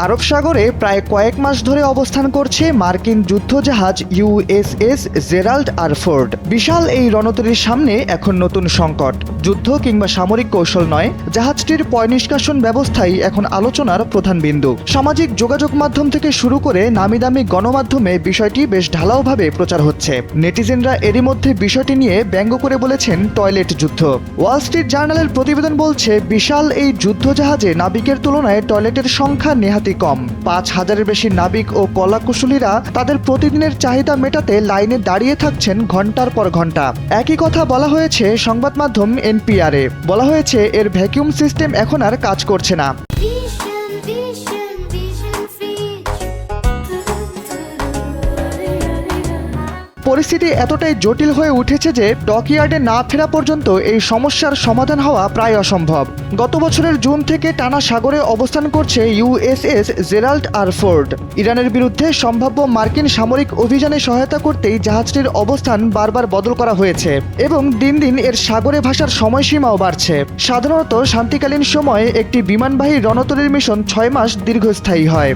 আরব সাগরে প্রায় কয়েক মাস ধরে অবস্থান করছে মার্কিন যুদ্ধজাহাজ ইউএসএস জেরাল্ড আর ফোর্ড। বিশাল এই রণতরীর সামনে এখন নতুন সংকট। যুদ্ধ কিংবা সামরিক কৌশল নয়, জাহাজটির পয়ঃনিষ্কাশন ব্যবস্থাই এখন আলোচনার প্রধান বিন্দু। সামাজিক যোগাযোগ মাধ্যম থেকে শুরু করে নামিদামি গণমাধ্যমে বিষয়টি বেশ ঢালাওভাবে প্রচার হচ্ছে। নেটিজেনরা এরই মধ্যে বিষয়টি নিয়ে ব্যঙ্গ করে বলেছেন টয়লেট যুদ্ধ। ওয়াল স্ট্রিট জার্নালের প্রতিবেদন বলছে, বিশাল এই যুদ্ধজাহাজে নাবিকের তুলনায় টয়লেটের সংখ্যা নেহাতি কম। ৫,০০০-এর বেশি নাবিক ও কলাকুশলীরা তাদের প্রতিদিনের চাহিদা মেটাতে লাইনে দাঁড়িয়ে থাকছেন ঘন্টার পর ঘন্টা। একই কথা বলা হয়েছে সংবাদ মাধ্যম এনপিআরে। বলা হয়েছে এর ভ্যাকুয়াম সিস্টেম এখন আর কাজ করছে না। পরিস্থিতি এতটাই জটিল হয়ে উঠেছে যে ডকইয়ার্ডে না ফেরা পর্যন্ত এই সমস্যার সমাধান হওয়া প্রায় অসম্ভব। গত বছরের জুন থেকে টানা সাগরে অবস্থান করছে ইউএসএস জেরাল্ড আর ফোর্ড। ইরানের বিরুদ্ধে সম্ভাব্য মার্কিন সামরিক অভিযানে সহায়তা করতেই জাহাজটির অবস্থান বারবার বদল করা হয়েছে এবং দিন দিন এর সাগরে ভাসার সময়সীমাও বাড়ছে। সাধারণত শান্তিকালীন সময়ে একটি বিমানবাহী রণতরীর মিশন ৬ মাস দীর্ঘস্থায়ী হয়।